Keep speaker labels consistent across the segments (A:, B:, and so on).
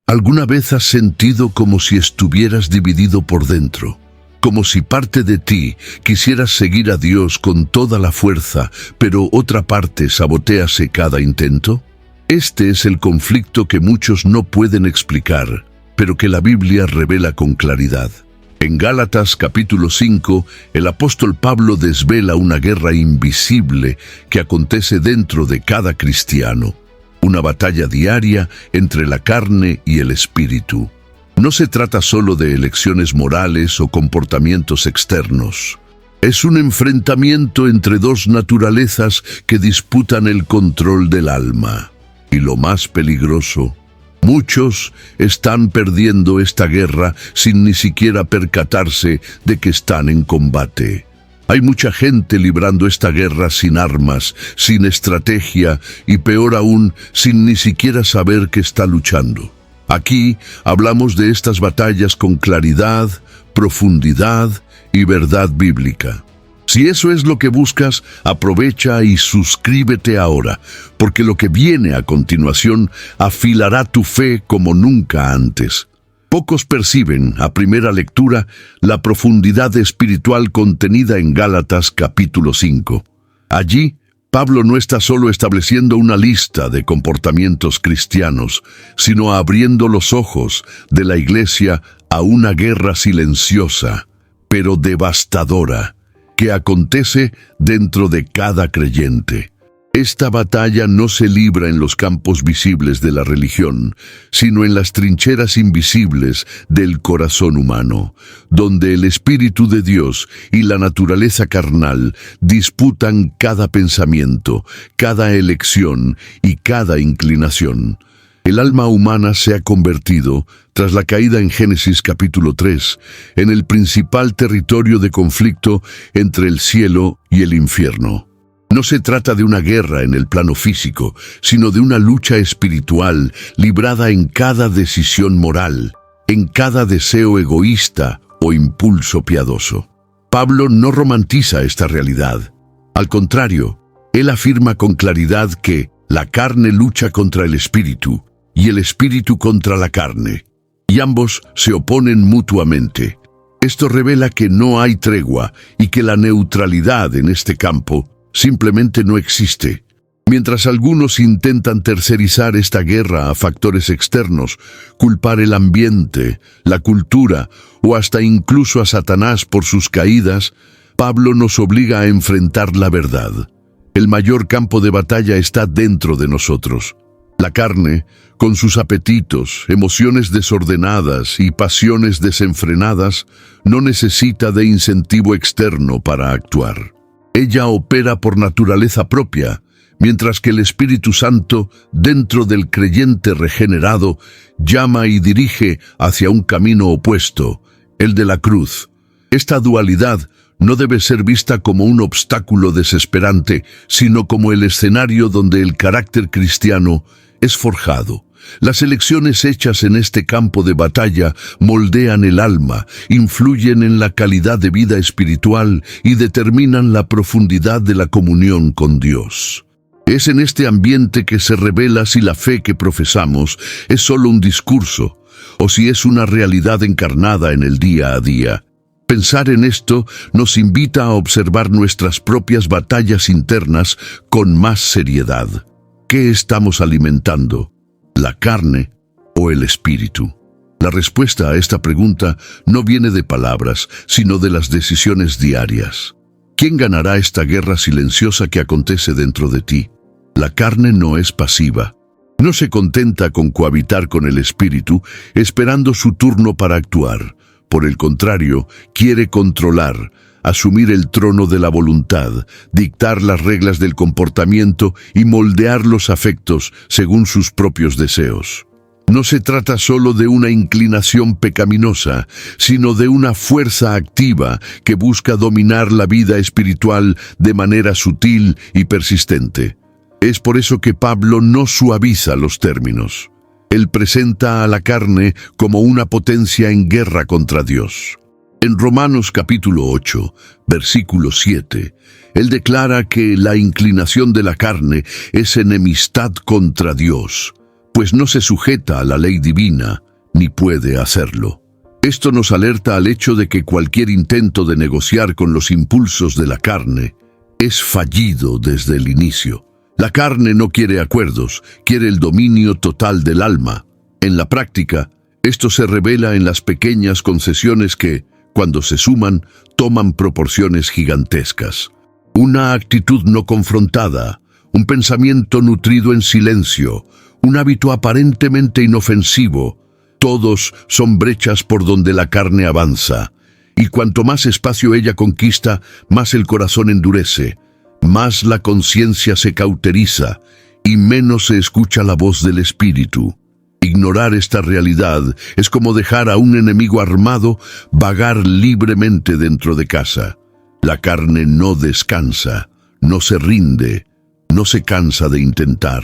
A: ¿Alguna vez has sentido como si estuvieras dividido por dentro? Como si parte de ti quisieras seguir a Dios con toda la fuerza, pero otra parte sabotease cada intento? Este es el conflicto que muchos no pueden explicar, pero que la Biblia revela con claridad. En Gálatas capítulo 5, el apóstol Pablo desvela una guerra invisible que acontece dentro de cada cristiano. Una batalla diaria entre la carne y el espíritu. No se trata solo de elecciones morales o comportamientos externos. Es un enfrentamiento entre dos naturalezas que disputan el control del alma. Y lo más peligroso, muchos están perdiendo esta guerra sin ni siquiera percatarse de que están en combate. Hay mucha gente librando esta guerra sin armas, sin estrategia y peor aún, sin ni siquiera saber que está luchando. Aquí hablamos de estas batallas con claridad, profundidad y verdad bíblica. Si eso es lo que buscas, aprovecha y suscríbete ahora, porque lo que viene a continuación afilará tu fe como nunca antes. Pocos perciben, a primera lectura, la profundidad espiritual contenida en Gálatas capítulo 5. Allí, Pablo no está solo estableciendo una lista de comportamientos cristianos, sino abriendo los ojos de la iglesia a una guerra silenciosa, pero devastadora, que acontece dentro de cada creyente. Esta batalla no se libra en los campos visibles de la religión, sino en las trincheras invisibles del corazón humano, donde el Espíritu de Dios y la naturaleza carnal disputan cada pensamiento, cada elección y cada inclinación. El alma humana se ha convertido, tras la caída en Génesis capítulo 3, en el principal territorio de conflicto entre el cielo y el infierno. No se trata de una guerra en el plano físico, sino de una lucha espiritual librada en cada decisión moral, en cada deseo egoísta o impulso piadoso. Pablo no romantiza esta realidad. Al contrario, él afirma con claridad que la carne lucha contra el espíritu y el espíritu contra la carne, y ambos se oponen mutuamente. Esto revela que no hay tregua y que la neutralidad en este campo simplemente no existe. Mientras algunos intentan tercerizar esta guerra a factores externos, culpar el ambiente, la cultura o hasta incluso a Satanás por sus caídas, Pablo nos obliga a enfrentar la verdad. El mayor campo de batalla está dentro de nosotros. La carne, con sus apetitos, emociones desordenadas y pasiones desenfrenadas, no necesita de incentivo externo para actuar. Ella opera por naturaleza propia, mientras que el Espíritu Santo, dentro del creyente regenerado, llama y dirige hacia un camino opuesto, el de la cruz. Esta dualidad no debe ser vista como un obstáculo desesperante, sino como el escenario donde el carácter cristiano es forjado. Las elecciones hechas en este campo de batalla moldean el alma, influyen en la calidad de vida espiritual y determinan la profundidad de la comunión con Dios. Es en este ambiente que se revela si la fe que profesamos es solo un discurso o si es una realidad encarnada en el día a día. Pensar en esto nos invita a observar nuestras propias batallas internas con más seriedad. ¿Qué estamos alimentando? ¿La carne o el espíritu? La respuesta a esta pregunta no viene de palabras, sino de las decisiones diarias. ¿Quién ganará esta guerra silenciosa que acontece dentro de ti? La carne no es pasiva. No se contenta con cohabitar con el espíritu, esperando su turno para actuar. Por el contrario, quiere controlar, asumir el trono de la voluntad, dictar las reglas del comportamiento y moldear los afectos según sus propios deseos. No se trata solo de una inclinación pecaminosa, sino de una fuerza activa que busca dominar la vida espiritual de manera sutil y persistente. Es por eso que Pablo no suaviza los términos. Él presenta a la carne como una potencia en guerra contra Dios. En Romanos capítulo 8, versículo 7, él declara que la inclinación de la carne es enemistad contra Dios. pues no se sujeta a la ley divina, ni puede hacerlo. Esto nos alerta al hecho de que cualquier intento de negociar con los impulsos de la carne es fallido desde el inicio. La carne no quiere acuerdos, quiere el dominio total del alma. En la práctica, esto se revela en las pequeñas concesiones que, cuando se suman, toman proporciones gigantescas. Una actitud no confrontada, un pensamiento nutrido en silencio, un hábito aparentemente inofensivo, todos son brechas por donde la carne avanza, y cuanto más espacio ella conquista, más el corazón endurece, más la conciencia se cauteriza y menos se escucha la voz del espíritu. Ignorar esta realidad es como dejar a un enemigo armado vagar libremente dentro de casa. La carne no descansa, no se rinde, no se cansa de intentar.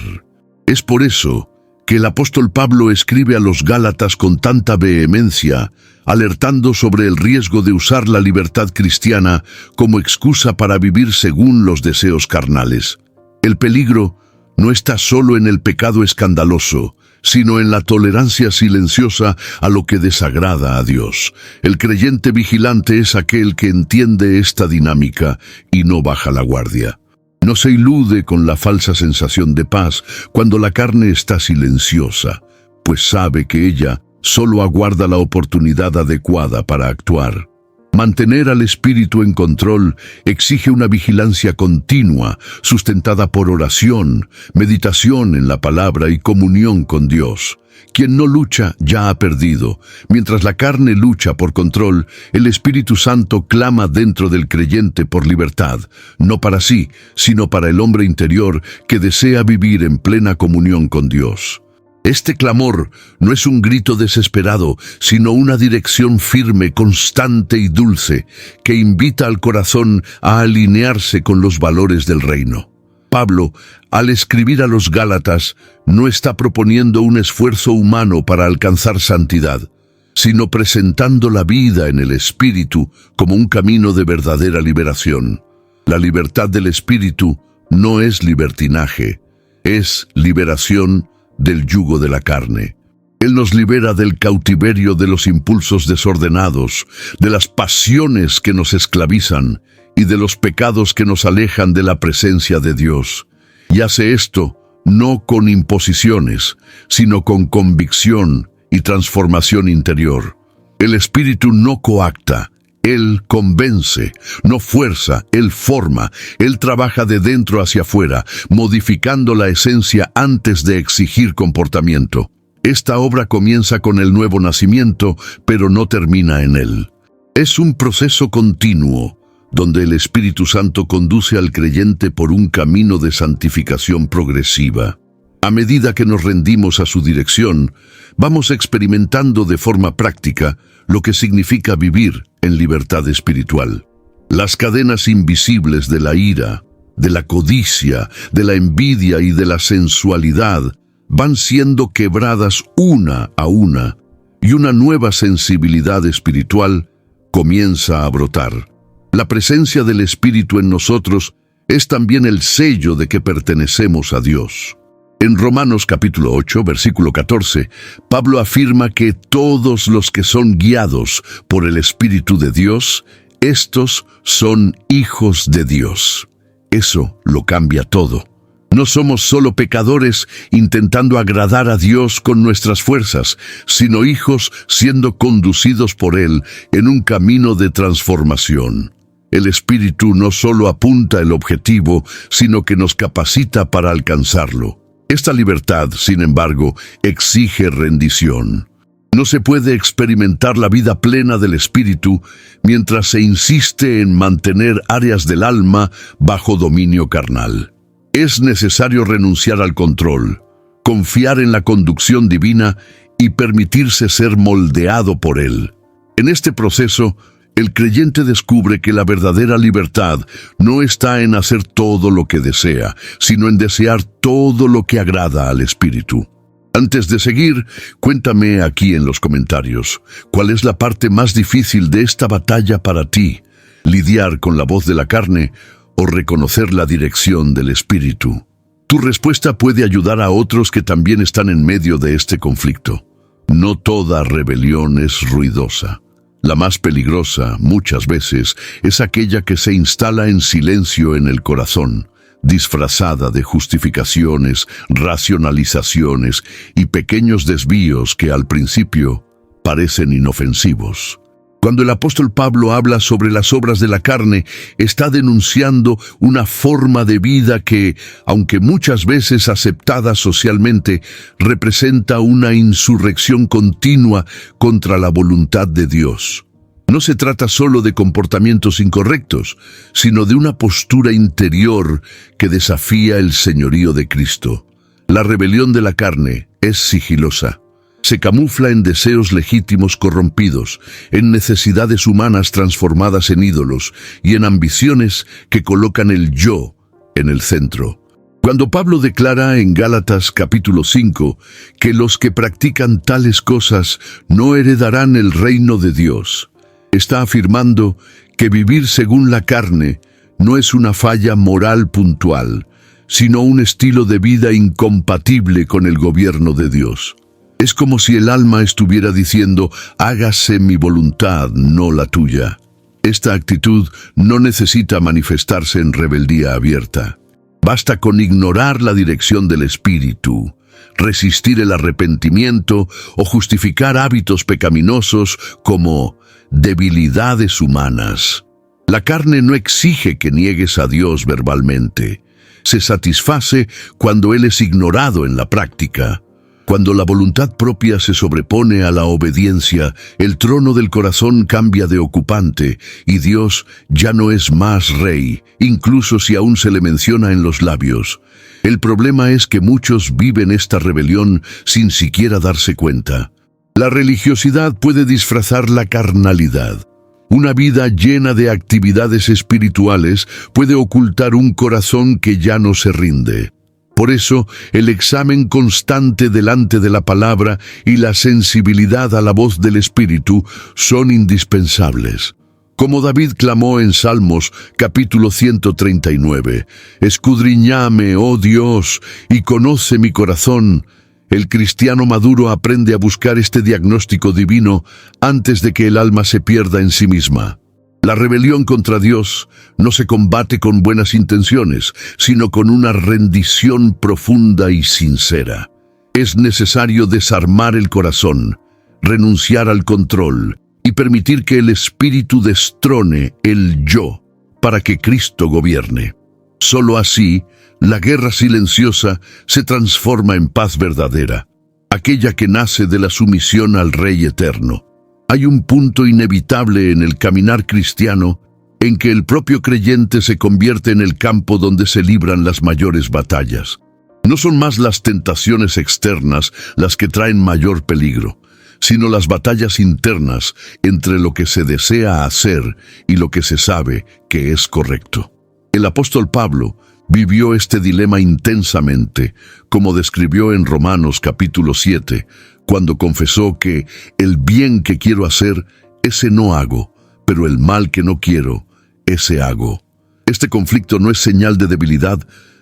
A: Es por eso que el apóstol Pablo escribe a los Gálatas con tanta vehemencia, alertando sobre el riesgo de usar la libertad cristiana como excusa para vivir según los deseos carnales. El peligro no está solo en el pecado escandaloso, sino en la tolerancia silenciosa a lo que desagrada a Dios. El creyente vigilante es aquel que entiende esta dinámica y no baja la guardia. No se ilude con la falsa sensación de paz cuando la carne está silenciosa, pues sabe que ella solo aguarda la oportunidad adecuada para actuar. Mantener al espíritu en control exige una vigilancia continua, sustentada por oración, meditación en la palabra y comunión con Dios. Quien no lucha ya ha perdido. Mientras la carne lucha por control, el Espíritu Santo clama dentro del creyente por libertad, no para sí, sino para el hombre interior que desea vivir en plena comunión con Dios. Este clamor no es un grito desesperado, sino una dirección firme, constante y dulce, que invita al corazón a alinearse con los valores del reino. Pablo, al escribir a los Gálatas, no está proponiendo un esfuerzo humano para alcanzar santidad, sino presentando la vida en el Espíritu como un camino de verdadera liberación. La libertad del Espíritu no es libertinaje, es liberación del yugo de la carne. Él nos libera del cautiverio de los impulsos desordenados, de las pasiones que nos esclavizan y de los pecados que nos alejan de la presencia de Dios. Y hace esto no con imposiciones, sino con convicción y transformación interior. El Espíritu no coacta, Él convence, no fuerza, Él forma, Él trabaja de dentro hacia afuera, modificando la esencia antes de exigir comportamiento. Esta obra comienza con el nuevo nacimiento, pero no termina en él. Es un proceso continuo, donde el Espíritu Santo conduce al creyente por un camino de santificación progresiva. A medida que nos rendimos a su dirección, vamos experimentando de forma práctica lo que significa vivir en libertad espiritual. Las cadenas invisibles de la ira, de la codicia, de la envidia y de la sensualidad van siendo quebradas una a una, y una nueva sensibilidad espiritual comienza a brotar. La presencia del Espíritu en nosotros es también el sello de que pertenecemos a Dios. En Romanos capítulo 8, versículo 14, Pablo afirma que todos los que son guiados por el Espíritu de Dios, estos son hijos de Dios. Eso lo cambia todo. No somos solo pecadores intentando agradar a Dios con nuestras fuerzas, sino hijos siendo conducidos por Él en un camino de transformación. El Espíritu no solo apunta el objetivo, sino que nos capacita para alcanzarlo. Esta libertad, sin embargo, exige rendición. No se puede experimentar la vida plena del Espíritu mientras se insiste en mantener áreas del alma bajo dominio carnal. Es necesario renunciar al control, confiar en la conducción divina y permitirse ser moldeado por Él. En este proceso, el creyente descubre que la verdadera libertad no está en hacer todo lo que desea, sino en desear todo lo que agrada al Espíritu. Antes de seguir, cuéntame aquí en los comentarios, ¿cuál es la parte más difícil de esta batalla para ti? ¿Lidiar con la voz de la carne o reconocer la dirección del Espíritu? Tu respuesta puede ayudar a otros que también están en medio de este conflicto. No toda rebelión es ruidosa. La más peligrosa, muchas veces, es aquella que se instala en silencio en el corazón, disfrazada de justificaciones, racionalizaciones y pequeños desvíos que al principio parecen inofensivos. Cuando el apóstol Pablo habla sobre las obras de la carne, está denunciando una forma de vida que, aunque muchas veces aceptada socialmente, representa una insurrección continua contra la voluntad de Dios. No se trata solo de comportamientos incorrectos, sino de una postura interior que desafía el señorío de Cristo. La rebelión de la carne es sigilosa. Se camufla en deseos legítimos corrompidos, en necesidades humanas transformadas en ídolos y en ambiciones que colocan el yo en el centro. Cuando Pablo declara en Gálatas capítulo 5 que los que practican tales cosas no heredarán el reino de Dios, está afirmando que vivir según la carne no es una falla moral puntual, sino un estilo de vida incompatible con el gobierno de Dios. Es como si el alma estuviera diciendo, hágase mi voluntad, no la tuya. Esta actitud no necesita manifestarse en rebeldía abierta. Basta con ignorar la dirección del espíritu, resistir el arrepentimiento o justificar hábitos pecaminosos como debilidades humanas. La carne no exige que niegues a Dios verbalmente. Se satisface cuando Él es ignorado en la práctica. Cuando la voluntad propia se sobrepone a la obediencia, el trono del corazón cambia de ocupante y Dios ya no es más rey, incluso si aún se le menciona en los labios. El problema es que muchos viven esta rebelión sin siquiera darse cuenta. La religiosidad puede disfrazar la carnalidad. Una vida llena de actividades espirituales puede ocultar un corazón que ya no se rinde. Por eso, el examen constante delante de la palabra y la sensibilidad a la voz del Espíritu son indispensables. Como David clamó en Salmos capítulo 139, «Escudriñame, oh Dios, y conoce mi corazón». El cristiano maduro aprende a buscar este diagnóstico divino antes de que el alma se pierda en sí misma. La rebelión contra Dios no se combate con buenas intenciones, sino con una rendición profunda y sincera. Es necesario desarmar el corazón, renunciar al control y permitir que el Espíritu destrone el yo para que Cristo gobierne. Solo así, la guerra silenciosa se transforma en paz verdadera, aquella que nace de la sumisión al Rey eterno. Hay un punto inevitable en el caminar cristiano en que el propio creyente se convierte en el campo donde se libran las mayores batallas. No son más las tentaciones externas las que traen mayor peligro, sino las batallas internas entre lo que se desea hacer y lo que se sabe que es correcto. El apóstol Pablo vivió este dilema intensamente, como describió en Romanos capítulo 7, cuando confesó que el bien que quiero hacer, ese no hago, pero el mal que no quiero, ese hago. Este conflicto no es señal de debilidad,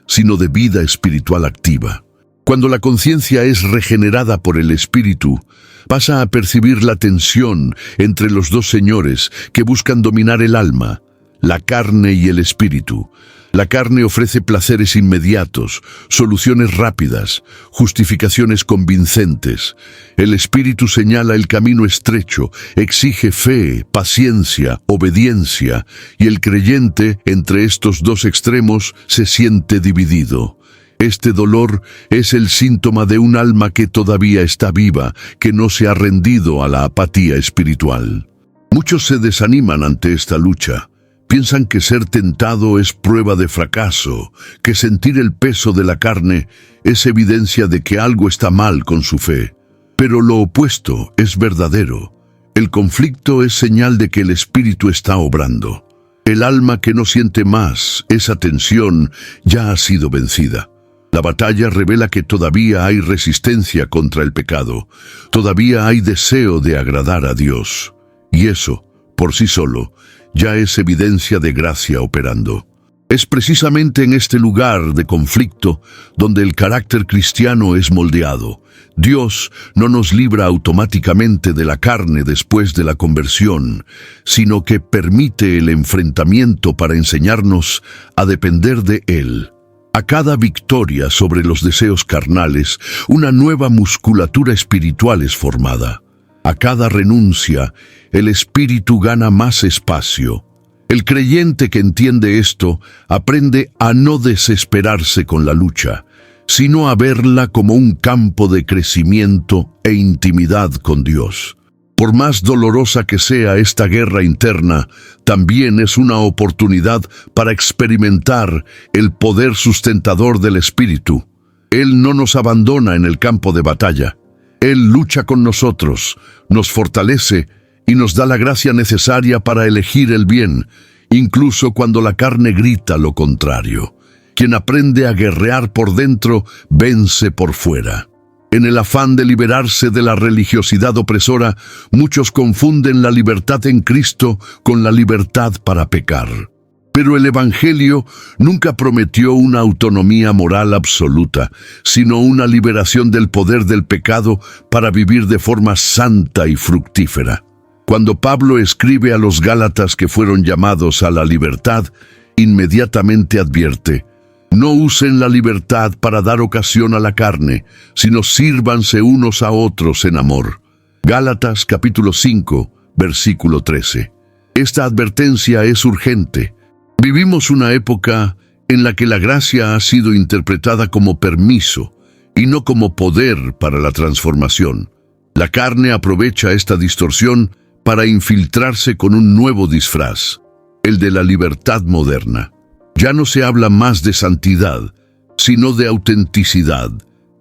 A: sino de vida espiritual activa. Cuando la conciencia es regenerada por el Espíritu, pasa a percibir la tensión entre los dos señores que buscan dominar el alma, la carne y el espíritu. La carne ofrece placeres inmediatos, soluciones rápidas, justificaciones convincentes. El espíritu señala el camino estrecho, exige fe, paciencia, obediencia, y el creyente, entre estos dos extremos, se siente dividido. Este dolor es el síntoma de un alma que todavía está viva, que no se ha rendido a la apatía espiritual. Muchos se desaniman ante esta lucha. Piensan que ser tentado es prueba de fracaso, que sentir el peso de la carne es evidencia de que algo está mal con su fe. Pero lo opuesto es verdadero. El conflicto es señal de que el espíritu está obrando. El alma que no siente más esa tensión ya ha sido vencida. La batalla revela que todavía hay resistencia contra el pecado. Todavía hay deseo de agradar a Dios. Y eso, por sí solo, ya es evidencia de gracia operando. Es precisamente en este lugar de conflicto donde el carácter cristiano es moldeado. Dios no nos libra automáticamente de la carne después de la conversión, sino que permite el enfrentamiento para enseñarnos a depender de Él. A cada victoria sobre los deseos carnales, una nueva musculatura espiritual es formada. A cada renuncia, el espíritu gana más espacio. El creyente que entiende esto aprende a no desesperarse con la lucha, sino a verla como un campo de crecimiento e intimidad con Dios. Por más dolorosa que sea esta guerra interna, también es una oportunidad para experimentar el poder sustentador del Espíritu. Él no nos abandona en el campo de batalla. Él lucha con nosotros, nos fortalece y nos da la gracia necesaria para elegir el bien, incluso cuando la carne grita lo contrario. Quien aprende a guerrear por dentro, vence por fuera. En el afán de liberarse de la religiosidad opresora, muchos confunden la libertad en Cristo con la libertad para pecar. Pero el Evangelio nunca prometió una autonomía moral absoluta, sino una liberación del poder del pecado para vivir de forma santa y fructífera. Cuando Pablo escribe a los Gálatas que fueron llamados a la libertad, inmediatamente advierte: no usen la libertad para dar ocasión a la carne, sino sírvanse unos a otros en amor. Gálatas capítulo 5, versículo 13. Esta advertencia es urgente. Vivimos una época en la que la gracia ha sido interpretada como permiso y no como poder para la transformación. La carne aprovecha esta distorsión para infiltrarse con un nuevo disfraz, el de la libertad moderna. Ya no se habla más de santidad, sino de autenticidad.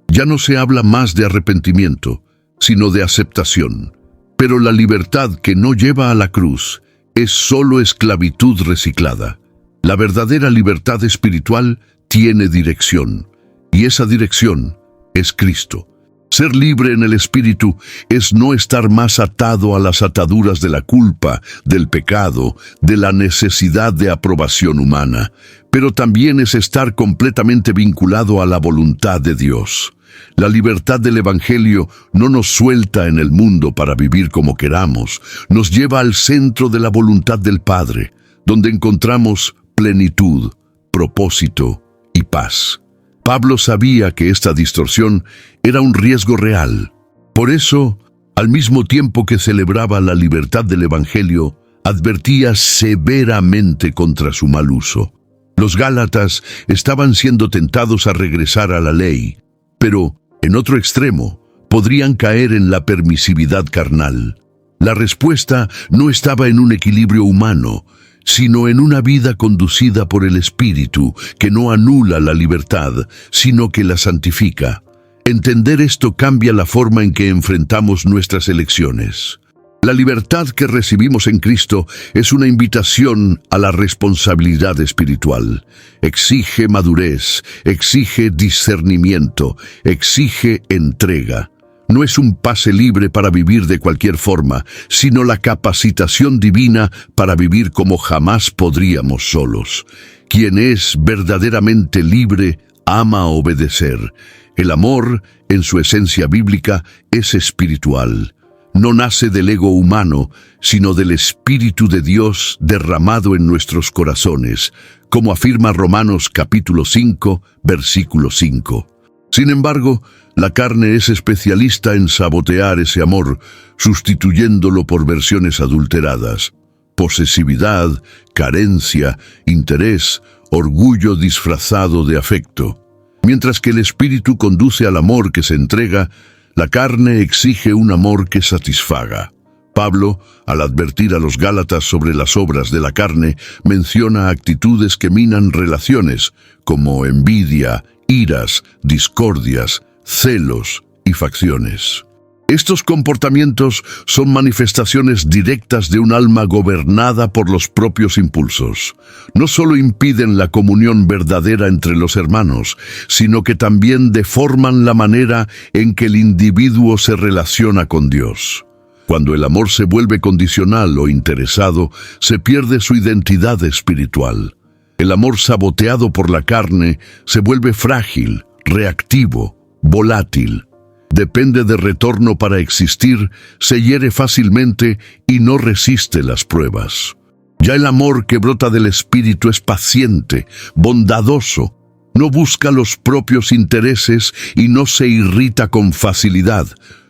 A: Ya no se habla más de arrepentimiento, sino de aceptación. Pero la libertad que no lleva a la cruz es solo esclavitud reciclada. La verdadera libertad espiritual tiene dirección, y esa dirección es Cristo. Ser libre en el Espíritu es no estar más atado a las ataduras de la culpa, del pecado, de la necesidad de aprobación humana, pero también es estar completamente vinculado a la voluntad de Dios. La libertad del Evangelio no nos suelta en el mundo para vivir como queramos, nos lleva al centro de la voluntad del Padre, donde encontramos plenitud, propósito y paz. Pablo sabía que esta distorsión era un riesgo real. Por eso, al mismo tiempo que celebraba la libertad del Evangelio, advertía severamente contra su mal uso. Los Gálatas estaban siendo tentados a regresar a la ley, pero, en otro extremo, podrían caer en la permisividad carnal. La respuesta no estaba en un equilibrio humano, sino en una vida conducida por el Espíritu, que no anula la libertad, sino que la santifica. Entender esto cambia la forma en que enfrentamos nuestras elecciones. La libertad que recibimos en Cristo es una invitación a la responsabilidad espiritual. Exige madurez, exige discernimiento, exige entrega. No es un pase libre para vivir de cualquier forma, sino la capacitación divina para vivir como jamás podríamos solos. Quien es verdaderamente libre ama obedecer. El amor, en su esencia bíblica, es espiritual. No nace del ego humano, sino del Espíritu de Dios derramado en nuestros corazones, como afirma Romanos capítulo 5, versículo 5. Sin embargo, la carne es especialista en sabotear ese amor, sustituyéndolo por versiones adulteradas. Posesividad, carencia, interés, orgullo disfrazado de afecto. Mientras que el Espíritu conduce al amor que se entrega, la carne exige un amor que satisfaga. Pablo, al advertir a los Gálatas sobre las obras de la carne, menciona actitudes que minan relaciones, como envidia, iras, discordias, celos y facciones. Estos comportamientos son manifestaciones directas de un alma gobernada por los propios impulsos. No solo impiden la comunión verdadera entre los hermanos, sino que también deforman la manera en que el individuo se relaciona con Dios. Cuando el amor se vuelve condicional o interesado, se pierde su identidad espiritual. El amor saboteado por la carne se vuelve frágil, reactivo, volátil. Depende de retorno para existir, se hiere fácilmente y no resiste las pruebas. Ya el amor que brota del Espíritu es paciente, bondadoso, no busca los propios intereses y no se irrita con facilidad,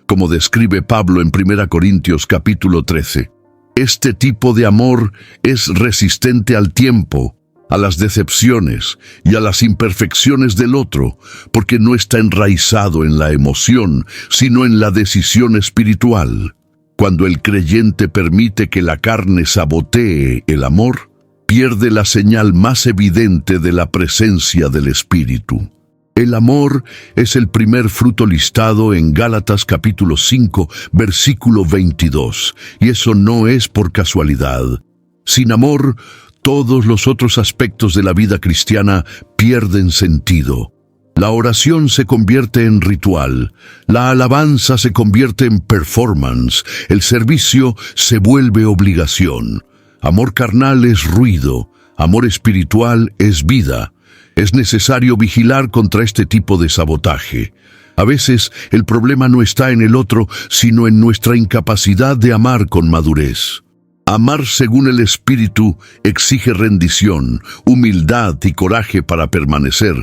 A: como describe Pablo en 1 Corintios capítulo 13. Este tipo de amor es resistente al tiempo, a las decepciones y a las imperfecciones del otro, porque no está enraizado en la emoción, sino en la decisión espiritual. Cuando el creyente permite que la carne sabotee el amor, pierde la señal más evidente de la presencia del Espíritu. El amor es el primer fruto listado en Gálatas capítulo 5, versículo 22, y eso no es por casualidad. Sin amor, todos los otros aspectos de la vida cristiana pierden sentido. La oración se convierte en ritual, la alabanza se convierte en performance, el servicio se vuelve obligación. Amor carnal es ruido, amor espiritual es vida. Es necesario vigilar contra este tipo de sabotaje. A veces el problema no está en el otro, sino en nuestra incapacidad de amar con madurez. Amar según el Espíritu exige rendición, humildad y coraje para permanecer,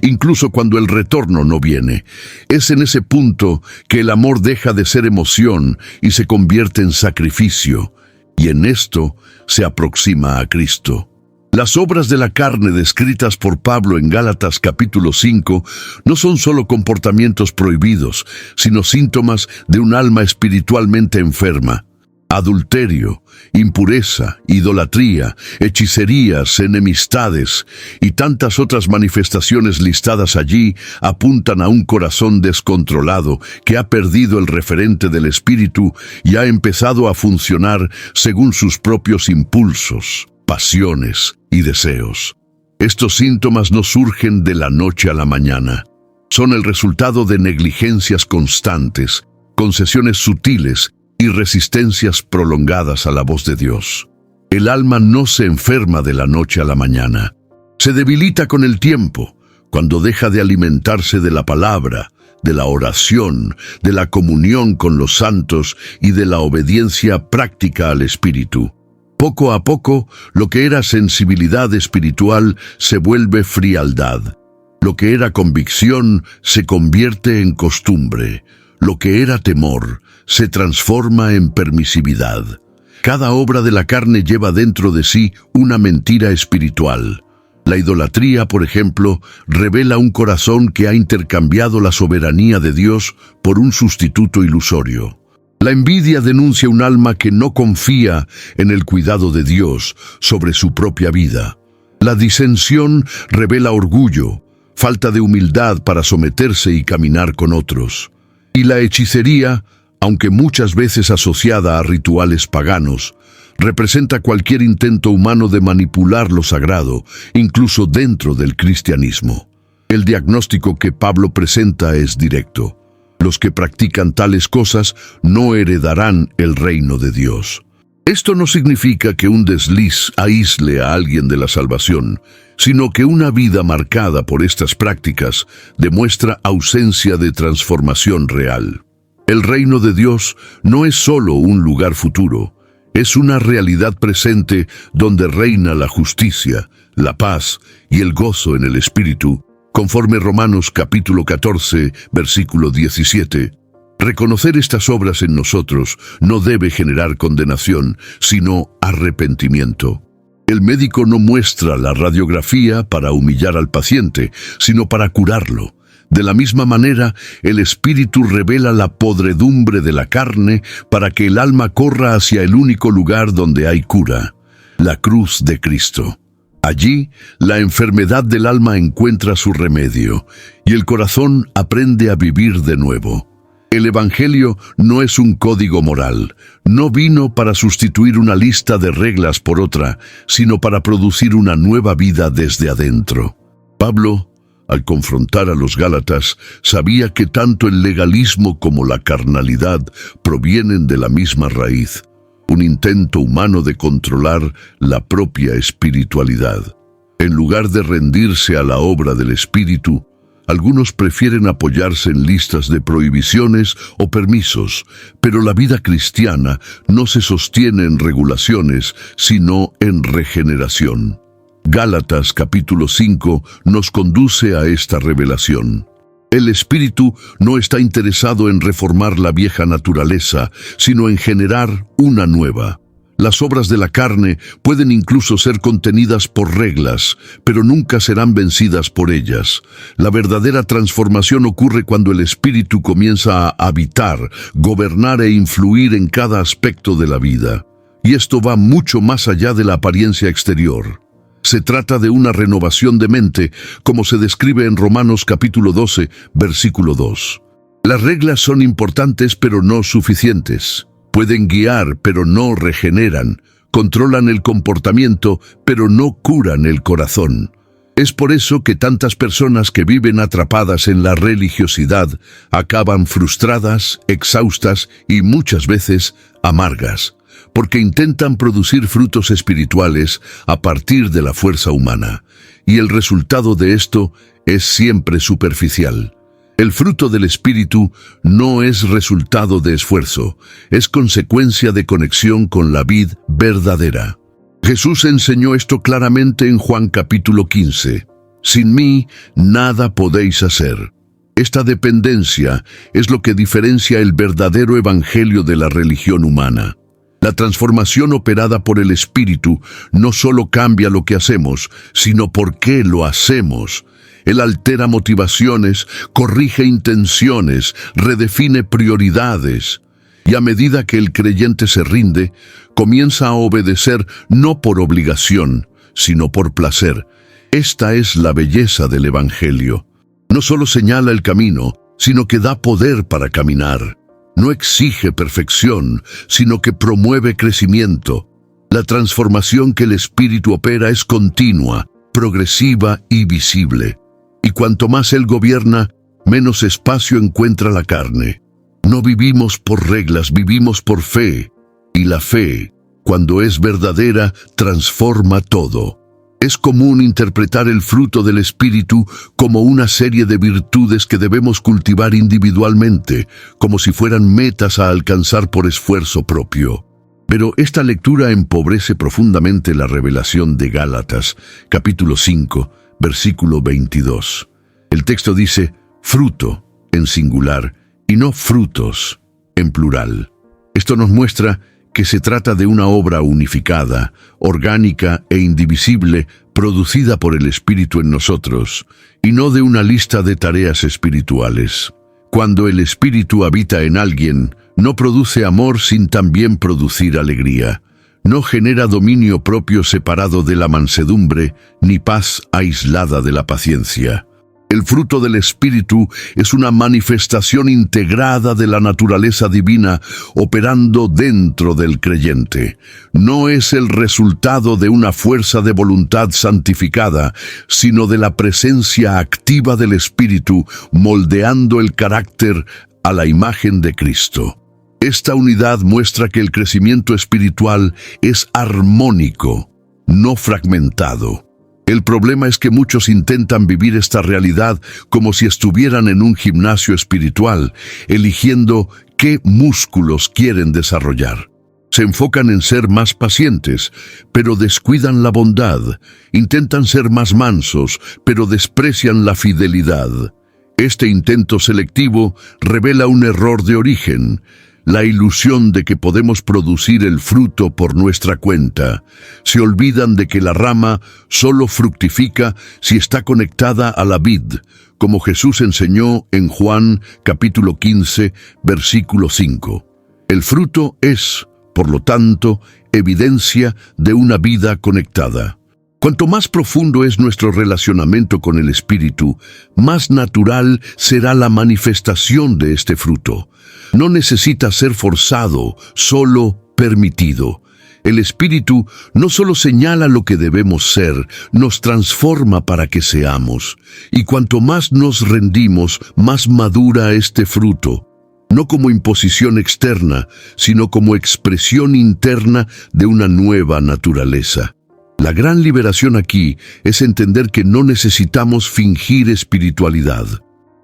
A: incluso cuando el retorno no viene. Es en ese punto que el amor deja de ser emoción y se convierte en sacrificio, y en esto se aproxima a Cristo. Las obras de la carne descritas por Pablo en Gálatas capítulo 5 no son solo comportamientos prohibidos, sino síntomas de un alma espiritualmente enferma. Adulterio, impureza, idolatría, hechicerías, enemistades y tantas otras manifestaciones listadas allí apuntan a un corazón descontrolado que ha perdido el referente del Espíritu y ha empezado a funcionar según sus propios impulsos, pasiones y deseos. Estos síntomas no surgen de la noche a la mañana. Son el resultado de negligencias constantes, concesiones sutiles y resistencias prolongadas a la voz de Dios. El alma no se enferma de la noche a la mañana. Se debilita con el tiempo, cuando deja de alimentarse de la palabra, de la oración, de la comunión con los santos y de la obediencia práctica al Espíritu. Poco a poco, lo que era sensibilidad espiritual se vuelve frialdad. Lo que era convicción se convierte en costumbre. Lo que era temor se transforma en permisividad. Cada obra de la carne lleva dentro de sí una mentira espiritual. La idolatría, por ejemplo, revela un corazón que ha intercambiado la soberanía de Dios por un sustituto ilusorio. La envidia denuncia un alma que no confía en el cuidado de Dios sobre su propia vida. La disensión revela orgullo, falta de humildad para someterse y caminar con otros. Y la hechicería, aunque muchas veces asociada a rituales paganos, representa cualquier intento humano de manipular lo sagrado, incluso dentro del cristianismo. El diagnóstico que Pablo presenta es directo. Los que practican tales cosas no heredarán el reino de Dios. Esto no significa que un desliz aísle a alguien de la salvación, sino que una vida marcada por estas prácticas demuestra ausencia de transformación real. El reino de Dios no es solo un lugar futuro, es una realidad presente donde reina la justicia, la paz y el gozo en el Espíritu, conforme Romanos capítulo 14, versículo 17. Reconocer estas obras en nosotros no debe generar condenación, sino arrepentimiento. El médico no muestra la radiografía para humillar al paciente, sino para curarlo. De la misma manera, el Espíritu revela la podredumbre de la carne para que el alma corra hacia el único lugar donde hay cura, la cruz de Cristo. Allí, la enfermedad del alma encuentra su remedio y el corazón aprende a vivir de nuevo. El Evangelio no es un código moral, no vino para sustituir una lista de reglas por otra, sino para producir una nueva vida desde adentro. Pablo, al confrontar a los Gálatas, sabía que tanto el legalismo como la carnalidad provienen de la misma raíz, un intento humano de controlar la propia espiritualidad. En lugar de rendirse a la obra del Espíritu, algunos prefieren apoyarse en listas de prohibiciones o permisos, pero la vida cristiana no se sostiene en regulaciones, sino en regeneración. Gálatas capítulo 5 nos conduce a esta revelación. El Espíritu no está interesado en reformar la vieja naturaleza, sino en generar una nueva. Las obras de la carne pueden incluso ser contenidas por reglas, pero nunca serán vencidas por ellas. La verdadera transformación ocurre cuando el Espíritu comienza a habitar, gobernar e influir en cada aspecto de la vida. Y esto va mucho más allá de la apariencia exterior. Se trata de una renovación de mente, como se describe en Romanos capítulo 12, versículo 2. Las reglas son importantes pero no suficientes. Pueden guiar, pero no regeneran. Controlan el comportamiento, pero no curan el corazón. Es por eso que tantas personas que viven atrapadas en la religiosidad acaban frustradas, exhaustas y muchas veces amargas, porque intentan producir frutos espirituales a partir de la fuerza humana. Y el resultado de esto es siempre superficial. El fruto del Espíritu no es resultado de esfuerzo, es consecuencia de conexión con la vid verdadera. Jesús enseñó esto claramente en Juan capítulo 15. Sin mí, nada podéis hacer. Esta dependencia es lo que diferencia el verdadero evangelio de la religión humana. La transformación operada por el Espíritu no solo cambia lo que hacemos, sino por qué lo hacemos. Él altera motivaciones, corrige intenciones, redefine prioridades. Y a medida que el creyente se rinde, comienza a obedecer no por obligación, sino por placer. Esta es la belleza del Evangelio. No solo señala el camino, sino que da poder para caminar. No exige perfección, sino que promueve crecimiento. La transformación que el Espíritu opera es continua, progresiva y visible. Y cuanto más Él gobierna, menos espacio encuentra la carne. No vivimos por reglas, vivimos por fe. Y la fe, cuando es verdadera, transforma todo. Es común interpretar el fruto del Espíritu como una serie de virtudes que debemos cultivar individualmente, como si fueran metas a alcanzar por esfuerzo propio. Pero esta lectura empobrece profundamente la revelación de Gálatas, capítulo 5, versículo 22. El texto dice fruto en singular y no frutos en plural. Esto nos muestra que se trata de una obra unificada, orgánica e indivisible, producida por el Espíritu en nosotros, y no de una lista de tareas espirituales. Cuando el Espíritu habita en alguien, no produce amor sin también producir alegría. No genera dominio propio separado de la mansedumbre, ni paz aislada de la paciencia. El fruto del Espíritu es una manifestación integrada de la naturaleza divina operando dentro del creyente. No es el resultado de una fuerza de voluntad santificada, sino de la presencia activa del Espíritu moldeando el carácter a la imagen de Cristo. Esta unidad muestra que el crecimiento espiritual es armónico, no fragmentado. El problema es que muchos intentan vivir esta realidad como si estuvieran en un gimnasio espiritual, eligiendo qué músculos quieren desarrollar. Se enfocan en ser más pacientes, pero descuidan la bondad. Intentan ser más mansos, pero desprecian la fidelidad. Este intento selectivo revela un error de origen, la ilusión de que podemos producir el fruto por nuestra cuenta. Se olvidan de que la rama solo fructifica si está conectada a la vid, como Jesús enseñó en Juan capítulo 15, versículo 5. El fruto es, por lo tanto, evidencia de una vida conectada. Cuanto más profundo es nuestro relacionamiento con el Espíritu, más natural será la manifestación de este fruto. No necesita ser forzado, solo permitido. El Espíritu no solo señala lo que debemos ser, nos transforma para que seamos. Y cuanto más nos rendimos, más madura este fruto. No como imposición externa, sino como expresión interna de una nueva naturaleza. La gran liberación aquí es entender que no necesitamos fingir espiritualidad.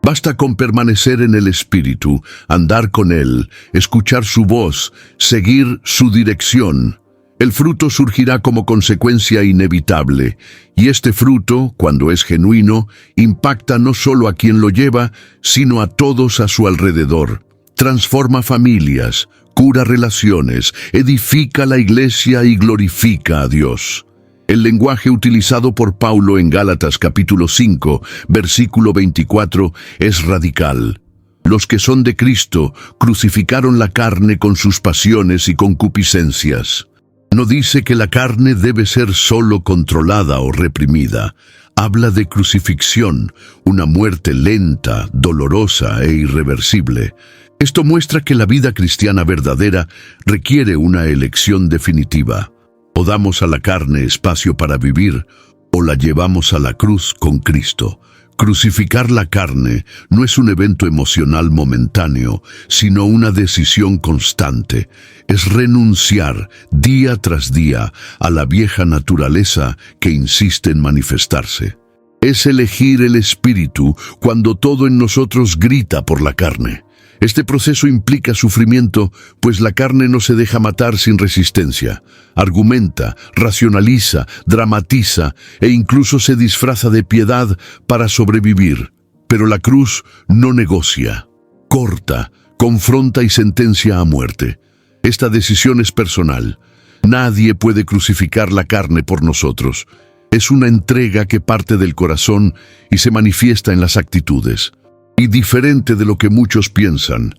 A: Basta con permanecer en el Espíritu, andar con Él, escuchar su voz, seguir su dirección. El fruto surgirá como consecuencia inevitable, y este fruto, cuando es genuino, impacta no solo a quien lo lleva, sino a todos a su alrededor. Transforma familias, cura relaciones, edifica la iglesia y glorifica a Dios. El lenguaje utilizado por Pablo en Gálatas capítulo 5, versículo 24, es radical. Los que son de Cristo crucificaron la carne con sus pasiones y concupiscencias. No dice que la carne debe ser solo controlada o reprimida. Habla de crucifixión, una muerte lenta, dolorosa e irreversible. Esto muestra que la vida cristiana verdadera requiere una elección definitiva. O damos a la carne espacio para vivir, o la llevamos a la cruz con Cristo. Crucificar la carne no es un evento emocional momentáneo, sino una decisión constante. Es renunciar día tras día a la vieja naturaleza que insiste en manifestarse. Es elegir el espíritu cuando todo en nosotros grita por la carne. Este proceso implica sufrimiento, pues la carne no se deja matar sin resistencia. Argumenta, racionaliza, dramatiza e incluso se disfraza de piedad para sobrevivir. Pero la cruz no negocia, corta, confronta y sentencia a muerte. Esta decisión es personal. Nadie puede crucificar la carne por nosotros. Es una entrega que parte del corazón y se manifiesta en las actitudes. Y diferente de lo que muchos piensan,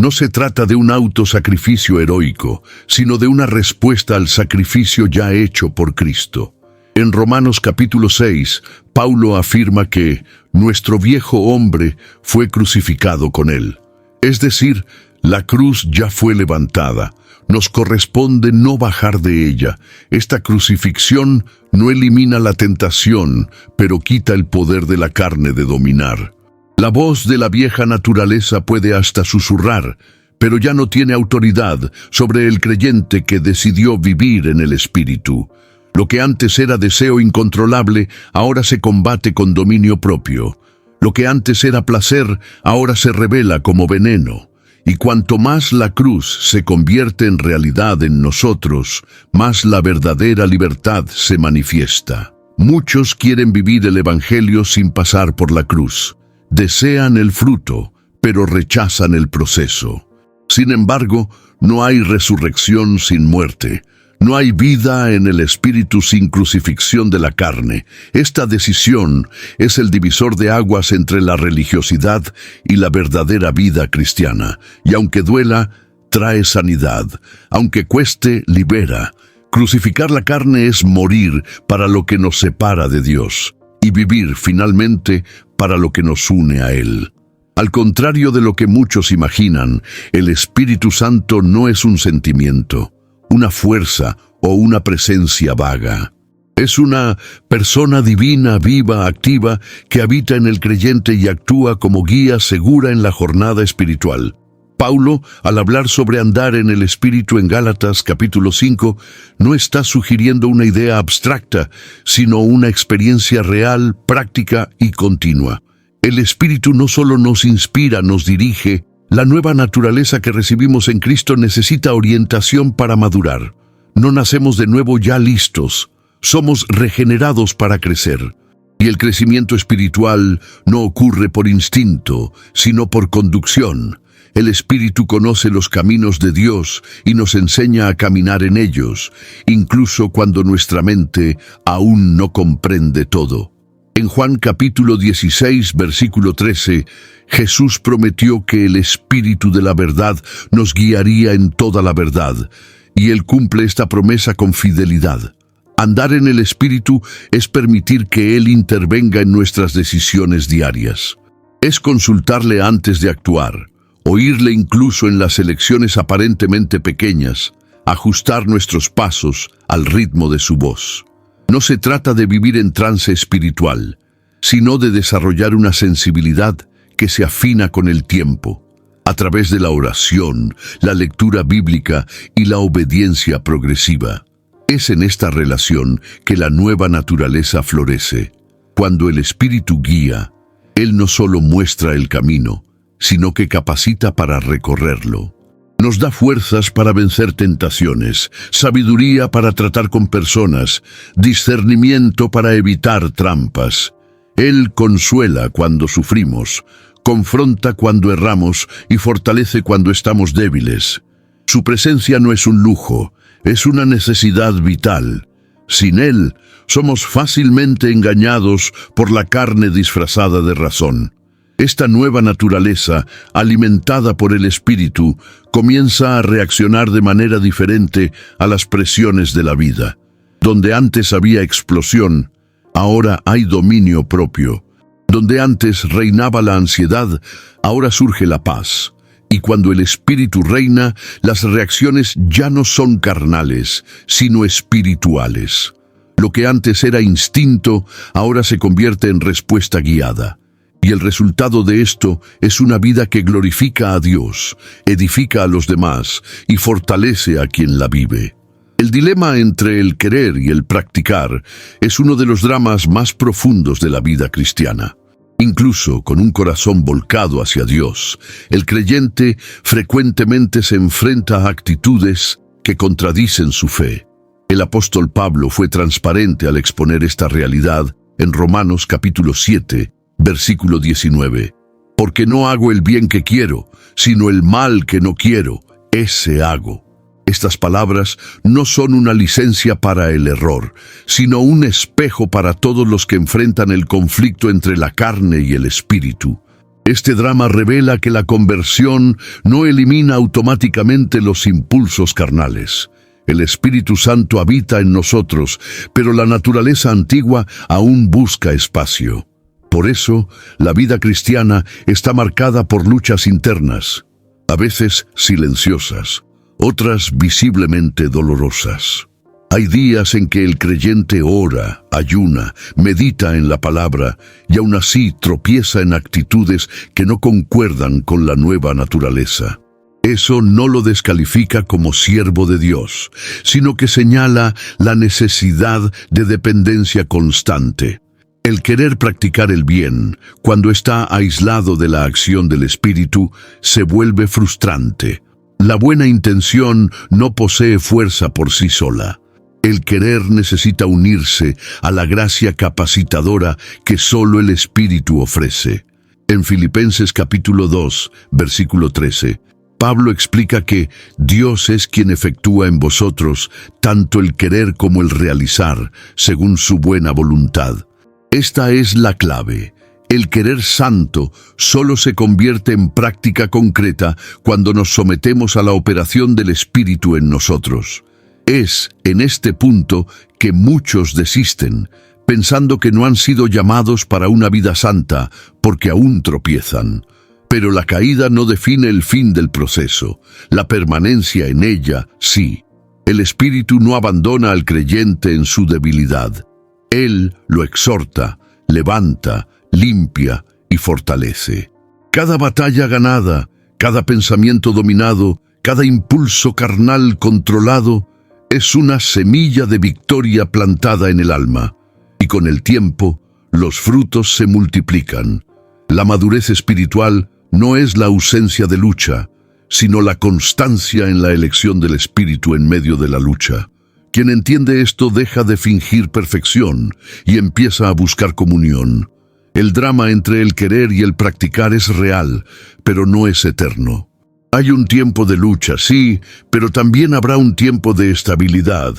A: no se trata de un autosacrificio heroico, sino de una respuesta al sacrificio ya hecho por Cristo. En Romanos capítulo 6, Pablo afirma que nuestro viejo hombre fue crucificado con él. Es decir, la cruz ya fue levantada. Nos corresponde no bajar de ella. Esta crucifixión no elimina la tentación, pero quita el poder de la carne de dominar. La voz de la vieja naturaleza puede hasta susurrar, pero ya no tiene autoridad sobre el creyente que decidió vivir en el Espíritu. Lo que antes era deseo incontrolable, ahora se combate con dominio propio. Lo que antes era placer, ahora se revela como veneno. Y cuanto más la cruz se convierte en realidad en nosotros, más la verdadera libertad se manifiesta. Muchos quieren vivir el Evangelio sin pasar por la cruz. Desean el fruto, pero rechazan el proceso. Sin embargo, no hay resurrección sin muerte. No hay vida en el espíritu sin crucifixión de la carne. Esta decisión es el divisor de aguas entre la religiosidad y la verdadera vida cristiana. Y aunque duela, trae sanidad. Aunque cueste, libera. Crucificar la carne es morir para lo que nos separa de Dios y vivir finalmente para lo que nos une a Él. Al contrario de lo que muchos imaginan, el Espíritu Santo no es un sentimiento, una fuerza o una presencia vaga. Es una persona divina, viva, activa, que habita en el creyente y actúa como guía segura en la jornada espiritual. Pablo, al hablar sobre andar en el Espíritu en Gálatas capítulo 5, no está sugiriendo una idea abstracta, sino una experiencia real, práctica y continua. El Espíritu no solo nos inspira, nos dirige. La nueva naturaleza que recibimos en Cristo necesita orientación para madurar. No nacemos de nuevo ya listos, somos regenerados para crecer. Y el crecimiento espiritual no ocurre por instinto, sino por conducción. El Espíritu conoce los caminos de Dios y nos enseña a caminar en ellos, incluso cuando nuestra mente aún no comprende todo. En Juan capítulo 16, versículo 13, Jesús prometió que el Espíritu de la verdad nos guiaría en toda la verdad, y Él cumple esta promesa con fidelidad. Andar en el Espíritu es permitir que Él intervenga en nuestras decisiones diarias. Es consultarle antes de actuar, oírle incluso en las elecciones aparentemente pequeñas, ajustar nuestros pasos al ritmo de su voz. No se trata de vivir en trance espiritual, sino de desarrollar una sensibilidad que se afina con el tiempo, a través de la oración, la lectura bíblica y la obediencia progresiva. Es en esta relación que la nueva naturaleza florece. Cuando el Espíritu guía, Él no solo muestra el camino, sino que capacita para recorrerlo. Nos da fuerzas para vencer tentaciones, sabiduría para tratar con personas, discernimiento para evitar trampas. Él consuela cuando sufrimos, confronta cuando erramos y fortalece cuando estamos débiles. Su presencia no es un lujo, es una necesidad vital. Sin Él, somos fácilmente engañados por la carne disfrazada de razón. Esta nueva naturaleza, alimentada por el Espíritu, comienza a reaccionar de manera diferente a las presiones de la vida. Donde antes había explosión, ahora hay dominio propio. Donde antes reinaba la ansiedad, ahora surge la paz. Y cuando el Espíritu reina, las reacciones ya no son carnales, sino espirituales. Lo que antes era instinto, ahora se convierte en respuesta guiada. Y el resultado de esto es una vida que glorifica a Dios, edifica a los demás y fortalece a quien la vive. El dilema entre el querer y el practicar es uno de los dramas más profundos de la vida cristiana. Incluso con un corazón volcado hacia Dios, el creyente frecuentemente se enfrenta a actitudes que contradicen su fe. El apóstol Pablo fue transparente al exponer esta realidad en Romanos capítulo 7, versículo 19. Porque no hago el bien que quiero, sino el mal que no quiero, ese hago. Estas palabras no son una licencia para el error, sino un espejo para todos los que enfrentan el conflicto entre la carne y el espíritu. Este drama revela que la conversión no elimina automáticamente los impulsos carnales. El Espíritu Santo habita en nosotros, pero la naturaleza antigua aún busca espacio. Por eso, la vida cristiana está marcada por luchas internas, a veces silenciosas, otras visiblemente dolorosas. Hay días en que el creyente ora, ayuna, medita en la palabra y aún así tropieza en actitudes que no concuerdan con la nueva naturaleza. Eso no lo descalifica como siervo de Dios, sino que señala la necesidad de dependencia constante. El querer practicar el bien, cuando está aislado de la acción del Espíritu, se vuelve frustrante. La buena intención no posee fuerza por sí sola. El querer necesita unirse a la gracia capacitadora que solo el Espíritu ofrece. En Filipenses capítulo 2, versículo 13, Pablo explica que Dios es quien efectúa en vosotros tanto el querer como el realizar, según su buena voluntad. Esta es la clave. El querer santo solo se convierte en práctica concreta cuando nos sometemos a la operación del Espíritu en nosotros. Es en este punto que muchos desisten, pensando que no han sido llamados para una vida santa porque aún tropiezan. Pero la caída no define el fin del proceso, la permanencia en ella, sí. El Espíritu no abandona al creyente en su debilidad. Él lo exhorta, levanta, limpia y fortalece. Cada batalla ganada, cada pensamiento dominado, cada impulso carnal controlado, es una semilla de victoria plantada en el alma. Y con el tiempo, los frutos se multiplican. La madurez espiritual no es la ausencia de lucha, sino la constancia en la elección del Espíritu en medio de la lucha. Quien entiende esto deja de fingir perfección y empieza a buscar comunión. El drama entre el querer y el practicar es real, pero no es eterno. Hay un tiempo de lucha, sí, pero también habrá un tiempo de estabilidad.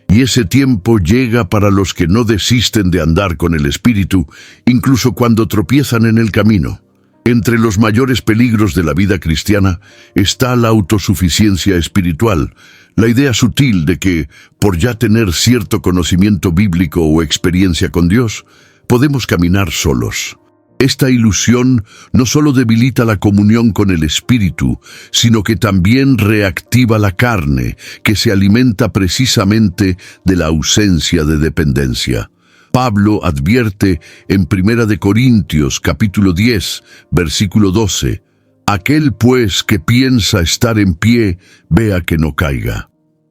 A: Y ese tiempo llega para los que no desisten de andar con el Espíritu, incluso cuando tropiezan en el camino. Entre los mayores peligros de la vida cristiana está la autosuficiencia espiritual, la idea sutil de que, por ya tener cierto conocimiento bíblico o experiencia con Dios, podemos caminar solos. Esta ilusión no solo debilita la comunión con el Espíritu, sino que también reactiva la carne, que se alimenta precisamente de la ausencia de dependencia. Pablo advierte en 1 Corintios capítulo 10, versículo 12, «Aquel pues que piensa estar en pie, vea que no caiga».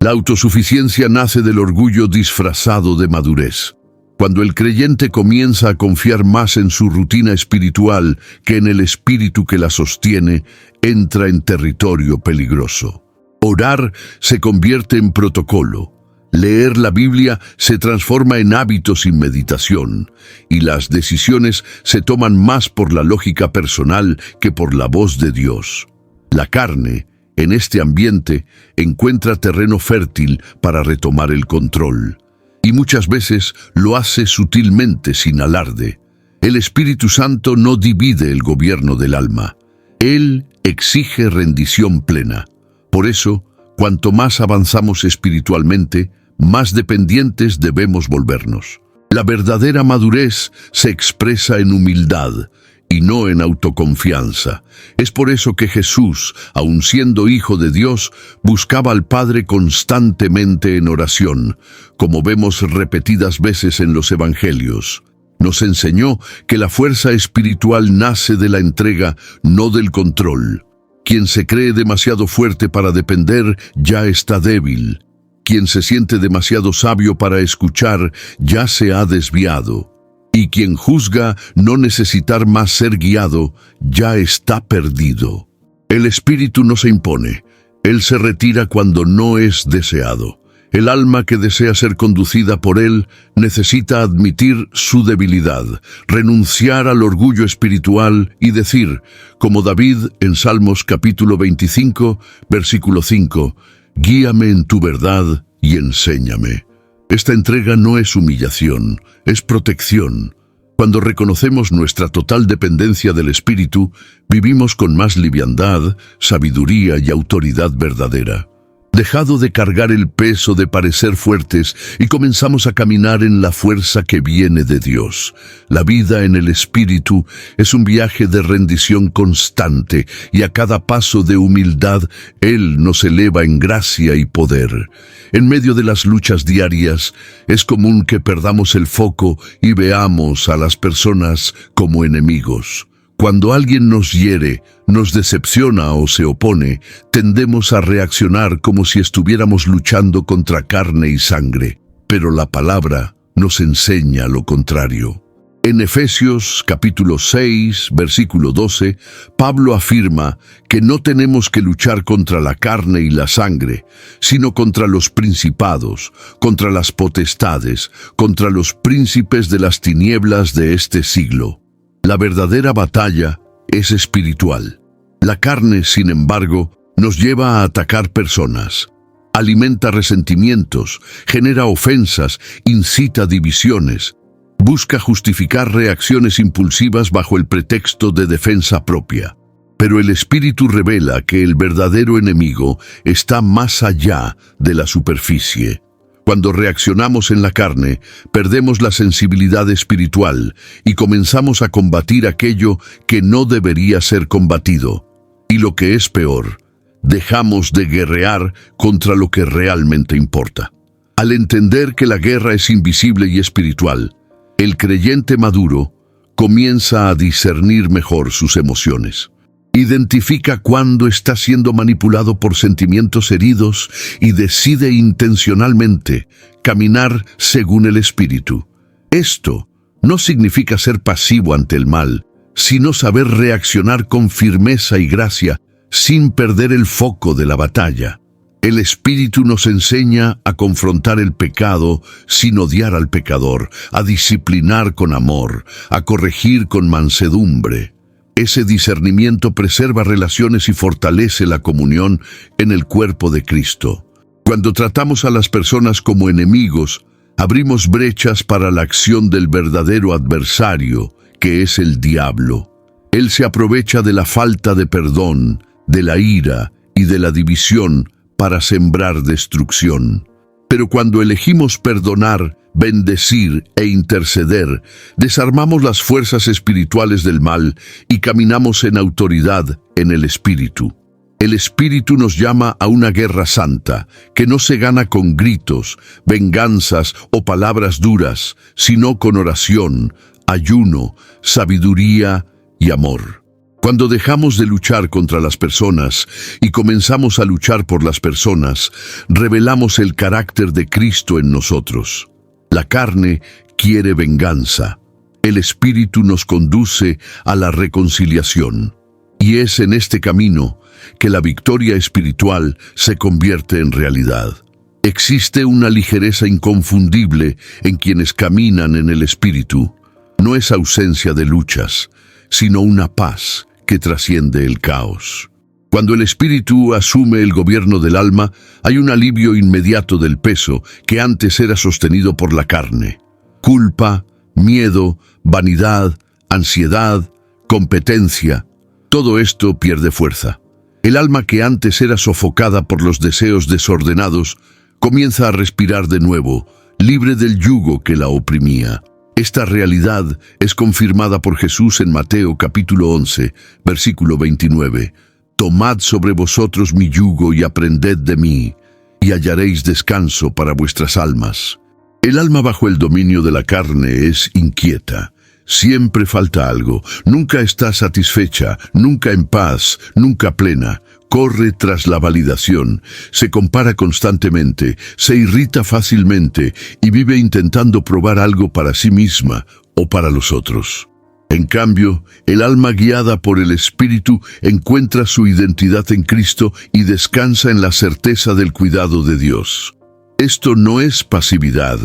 A: La autosuficiencia nace del orgullo disfrazado de madurez. Cuando el creyente comienza a confiar más en su rutina espiritual que en el espíritu que la sostiene, entra en territorio peligroso. Orar se convierte en protocolo. Leer la Biblia se transforma en hábito sin meditación, y las decisiones se toman más por la lógica personal que por la voz de Dios. La carne, en este ambiente, encuentra terreno fértil para retomar el control. Y muchas veces lo hace sutilmente, sin alarde. El Espíritu Santo no divide el gobierno del alma. Él exige rendición plena. Por eso, cuanto más avanzamos espiritualmente, más dependientes debemos volvernos. La verdadera madurez se expresa en humildad y no en autoconfianza. Es por eso que Jesús, aun siendo Hijo de Dios, buscaba al Padre constantemente en oración, como vemos repetidas veces en los Evangelios. Nos enseñó que la fuerza espiritual nace de la entrega, no del control. Quien se cree demasiado fuerte para depender, ya está débil. Quien se siente demasiado sabio para escuchar, ya se ha desviado. Y quien juzga no necesitar más ser guiado, ya está perdido. El espíritu no se impone. Él se retira cuando no es deseado. El alma que desea ser conducida por él necesita admitir su debilidad, renunciar al orgullo espiritual y decir, como David en Salmos capítulo 25, versículo 5, «Guíame en tu verdad y enséñame». Esta entrega no es humillación, es protección. Cuando reconocemos nuestra total dependencia del Espíritu, vivimos con más liviandad, sabiduría y autoridad verdadera. Dejado de cargar el peso de parecer fuertes y comenzamos a caminar en la fuerza que viene de Dios. La vida en el Espíritu es un viaje de rendición constante y a cada paso de humildad Él nos eleva en gracia y poder. En medio de las luchas diarias es común que perdamos el foco y veamos a las personas como enemigos. Cuando alguien nos hiere, nos decepciona o se opone, tendemos a reaccionar como si estuviéramos luchando contra carne y sangre. Pero la palabra nos enseña lo contrario. En Efesios capítulo 6, versículo 12, Pablo afirma que no tenemos que luchar contra la carne y la sangre, sino contra los principados, contra las potestades, contra los príncipes de las tinieblas de este siglo. La verdadera batalla es espiritual. La carne, sin embargo, nos lleva a atacar personas. Alimenta resentimientos, genera ofensas, incita divisiones. Busca justificar reacciones impulsivas bajo el pretexto de defensa propia. Pero el Espíritu revela que el verdadero enemigo está más allá de la superficie. Cuando reaccionamos en la carne, perdemos la sensibilidad espiritual y comenzamos a combatir aquello que no debería ser combatido. Y lo que es peor, dejamos de guerrear contra lo que realmente importa. Al entender que la guerra es invisible y espiritual, el creyente maduro comienza a discernir mejor sus emociones. Identifica cuándo está siendo manipulado por sentimientos heridos y decide intencionalmente caminar según el Espíritu. Esto no significa ser pasivo ante el mal, sino saber reaccionar con firmeza y gracia sin perder el foco de la batalla. El Espíritu nos enseña a confrontar el pecado sin odiar al pecador, a disciplinar con amor, a corregir con mansedumbre. Ese discernimiento preserva relaciones y fortalece la comunión en el cuerpo de Cristo. Cuando tratamos a las personas como enemigos, abrimos brechas para la acción del verdadero adversario, que es el diablo. Él se aprovecha de la falta de perdón, de la ira y de la división para sembrar destrucción. Pero cuando elegimos perdonar, bendecir e interceder, desarmamos las fuerzas espirituales del mal y caminamos en autoridad en el Espíritu. El Espíritu nos llama a una guerra santa, que no se gana con gritos, venganzas o palabras duras, sino con oración, ayuno, sabiduría y amor. Cuando dejamos de luchar contra las personas y comenzamos a luchar por las personas, revelamos el carácter de Cristo en nosotros. La carne quiere venganza. El Espíritu nos conduce a la reconciliación. Y es en este camino que la victoria espiritual se convierte en realidad. Existe una ligereza inconfundible en quienes caminan en el Espíritu. No es ausencia de luchas, sino una paz que trasciende el caos. Cuando el Espíritu asume el gobierno del alma, hay un alivio inmediato del peso que antes era sostenido por la carne. Culpa, miedo, vanidad, ansiedad, competencia, todo esto pierde fuerza. El alma que antes era sofocada por los deseos desordenados, comienza a respirar de nuevo, libre del yugo que la oprimía. Esta realidad es confirmada por Jesús en Mateo capítulo 11, versículo 29. Tomad sobre vosotros mi yugo y aprended de mí, y hallaréis descanso para vuestras almas. El alma bajo el dominio de la carne es inquieta. Siempre falta algo, nunca está satisfecha, nunca en paz, nunca plena. Corre tras la validación, se compara constantemente, se irrita fácilmente y vive intentando probar algo para sí misma o para los otros. En cambio, el alma guiada por el Espíritu encuentra su identidad en Cristo y descansa en la certeza del cuidado de Dios. Esto no es pasividad,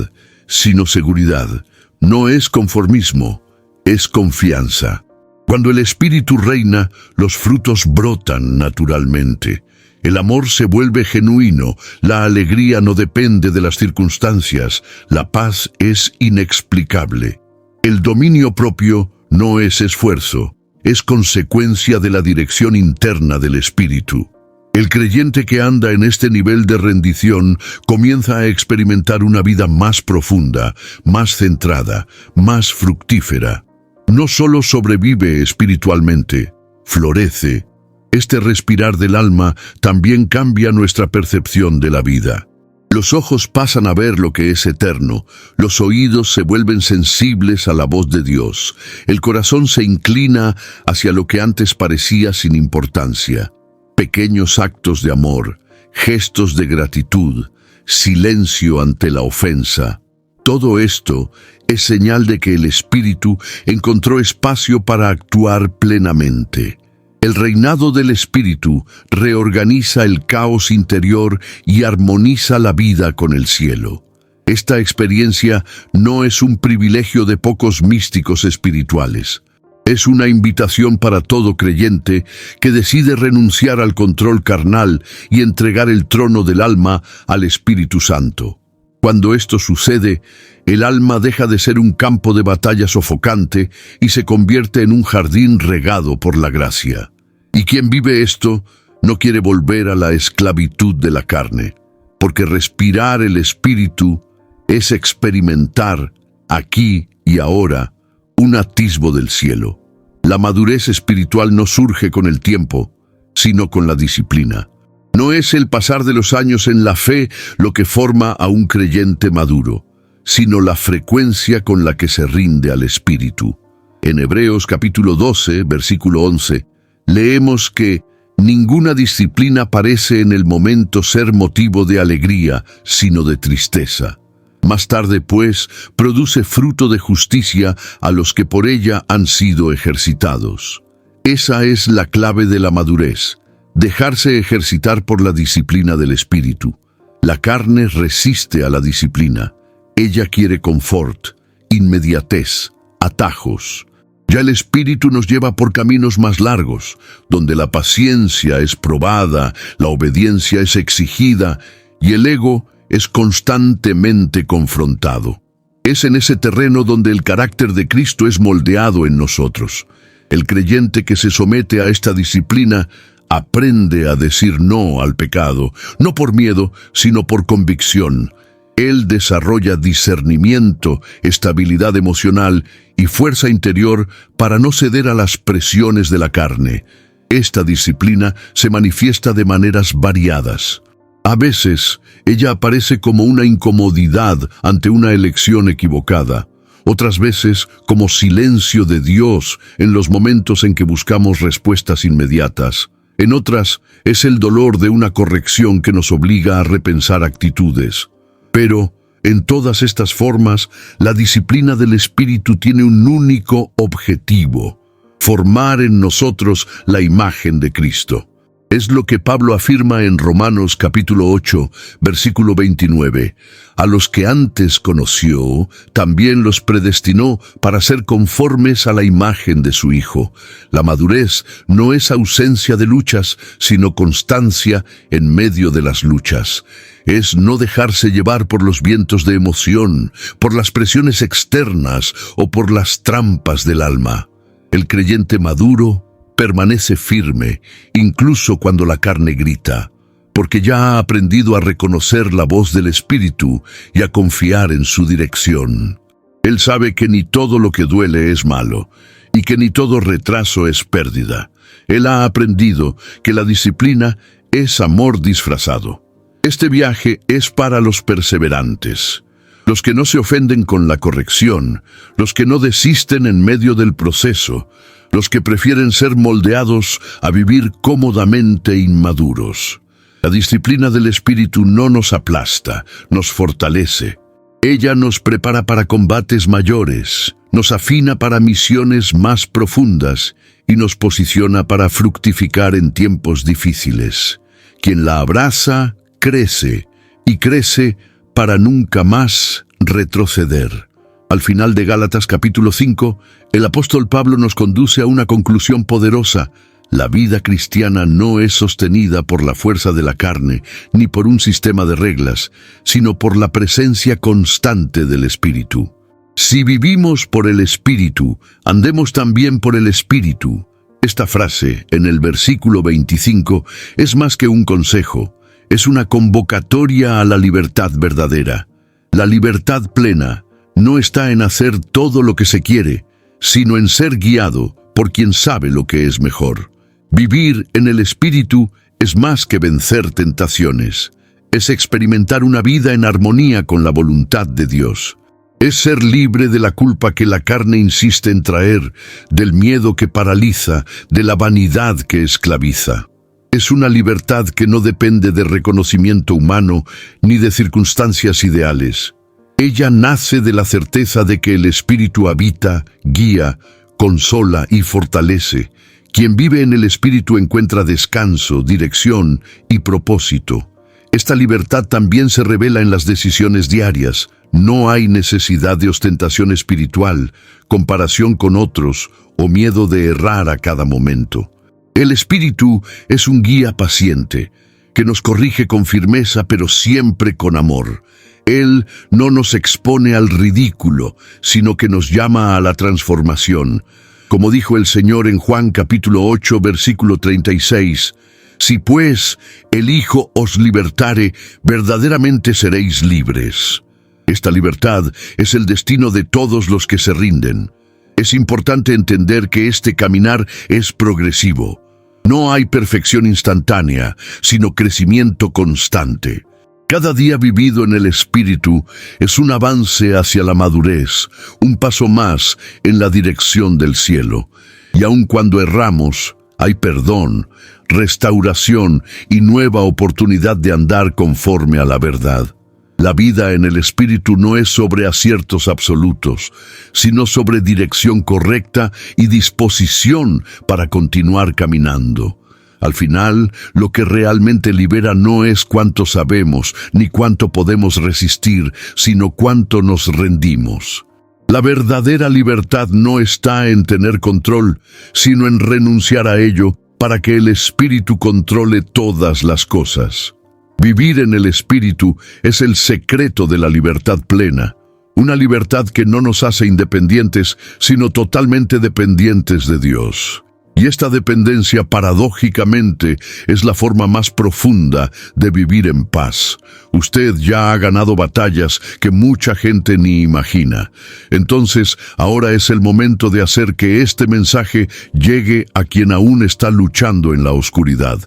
A: sino seguridad. No es conformismo, es confianza. Cuando el Espíritu reina, los frutos brotan naturalmente. El amor se vuelve genuino, la alegría no depende de las circunstancias, la paz es inexplicable. El dominio propio no es esfuerzo, es consecuencia de la dirección interna del Espíritu. El creyente que anda en este nivel de rendición comienza a experimentar una vida más profunda, más centrada, más fructífera. No solo sobrevive espiritualmente, florece. Este respirar del alma también cambia nuestra percepción de la vida. Los ojos pasan a ver lo que es eterno, los oídos se vuelven sensibles a la voz de Dios, el corazón se inclina hacia lo que antes parecía sin importancia. Pequeños actos de amor, gestos de gratitud, silencio ante la ofensa. Todo esto es señal de que el Espíritu encontró espacio para actuar plenamente. El reinado del Espíritu reorganiza el caos interior y armoniza la vida con el cielo. Esta experiencia no es un privilegio de pocos místicos espirituales. Es una invitación para todo creyente que decide renunciar al control carnal y entregar el trono del alma al Espíritu Santo. Cuando esto sucede, el alma deja de ser un campo de batalla sofocante y se convierte en un jardín regado por la gracia. Y quien vive esto no quiere volver a la esclavitud de la carne, porque respirar el Espíritu es experimentar aquí y ahora un atisbo del cielo. La madurez espiritual no surge con el tiempo, sino con la disciplina. No es el pasar de los años en la fe lo que forma a un creyente maduro, sino la frecuencia con la que se rinde al Espíritu. En Hebreos capítulo 12, versículo 11, leemos que ninguna disciplina parece en el momento ser motivo de alegría, sino de tristeza. Más tarde, pues, produce fruto de justicia a los que por ella han sido ejercitados. Esa es la clave de la madurez, dejarse ejercitar por la disciplina del Espíritu. La carne resiste a la disciplina. Ella quiere confort, inmediatez, atajos. Ya el Espíritu nos lleva por caminos más largos, donde la paciencia es probada, la obediencia es exigida y el ego es constantemente confrontado. Es en ese terreno donde el carácter de Cristo es moldeado en nosotros. El creyente que se somete a esta disciplina aprende a decir no al pecado, no por miedo, sino por convicción. Él desarrolla discernimiento, estabilidad emocional y fuerza interior para no ceder a las presiones de la carne. Esta disciplina se manifiesta de maneras variadas. A veces, ella aparece como una incomodidad ante una elección equivocada, otras veces como silencio de Dios en los momentos en que buscamos respuestas inmediatas. En otras, es el dolor de una corrección que nos obliga a repensar actitudes. Pero, en todas estas formas, la disciplina del Espíritu tiene un único objetivo: formar en nosotros la imagen de Cristo. Es lo que Pablo afirma en Romanos capítulo 8, versículo 29. A los que antes conoció, también los predestinó para ser conformes a la imagen de su Hijo. La madurez no es ausencia de luchas, sino constancia en medio de las luchas. Es no dejarse llevar por los vientos de emoción, por las presiones externas o por las trampas del alma. El creyente maduro permanece firme, incluso cuando la carne grita, porque ya ha aprendido a reconocer la voz del Espíritu y a confiar en su dirección. Él sabe que ni todo lo que duele es malo, y que ni todo retraso es pérdida. Él ha aprendido que la disciplina es amor disfrazado. Este viaje es para los perseverantes, los que no se ofenden con la corrección, los que no desisten en medio del proceso, los que prefieren ser moldeados a vivir cómodamente inmaduros. La disciplina del Espíritu no nos aplasta, nos fortalece. Ella nos prepara para combates mayores, nos afina para misiones más profundas y nos posiciona para fructificar en tiempos difíciles. Quien la abraza, crece, y crece para nunca más retroceder. Al final de Gálatas capítulo 5, el apóstol Pablo nos conduce a una conclusión poderosa. La vida cristiana no es sostenida por la fuerza de la carne, ni por un sistema de reglas, sino por la presencia constante del Espíritu. Si vivimos por el Espíritu, andemos también por el Espíritu. Esta frase, en el versículo 25, es más que un consejo, es una convocatoria a la libertad verdadera. La libertad plena no está en hacer todo lo que se quiere, sino en ser guiado por quien sabe lo que es mejor. Vivir en el Espíritu es más que vencer tentaciones. Es experimentar una vida en armonía con la voluntad de Dios. Es ser libre de la culpa que la carne insiste en traer, del miedo que paraliza, de la vanidad que esclaviza. Es una libertad que no depende de reconocimiento humano ni de circunstancias ideales. Ella nace de la certeza de que el Espíritu habita, guía, consola y fortalece. Quien vive en el Espíritu encuentra descanso, dirección y propósito. Esta libertad también se revela en las decisiones diarias. No hay necesidad de ostentación espiritual, comparación con otros o miedo de errar a cada momento. El Espíritu es un guía paciente, que nos corrige con firmeza pero siempre con amor. Él no nos expone al ridículo, sino que nos llama a la transformación. Como dijo el Señor en Juan capítulo 8, versículo 36, «Si pues el Hijo os libertare, verdaderamente seréis libres». Esta libertad es el destino de todos los que se rinden. Es importante entender que este caminar es progresivo. No hay perfección instantánea, sino crecimiento constante. Cada día vivido en el Espíritu es un avance hacia la madurez, un paso más en la dirección del cielo. Y aun cuando erramos, hay perdón, restauración y nueva oportunidad de andar conforme a la verdad. La vida en el Espíritu no es sobre aciertos absolutos, sino sobre dirección correcta y disposición para continuar caminando. Al final, lo que realmente libera no es cuánto sabemos ni cuánto podemos resistir, sino cuánto nos rendimos. La verdadera libertad no está en tener control, sino en renunciar a ello para que el Espíritu controle todas las cosas. Vivir en el Espíritu es el secreto de la libertad plena, una libertad que no nos hace independientes, sino totalmente dependientes de Dios. Y esta dependencia, paradójicamente, es la forma más profunda de vivir en paz. Usted ya ha ganado batallas que mucha gente ni imagina. Entonces, ahora es el momento de hacer que este mensaje llegue a quien aún está luchando en la oscuridad.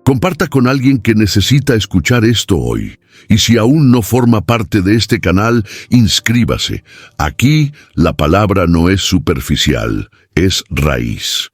A: Comparta con alguien que necesita escuchar esto hoy. Y si aún no forma parte de este canal, inscríbase. Aquí la palabra no es superficial, es raíz.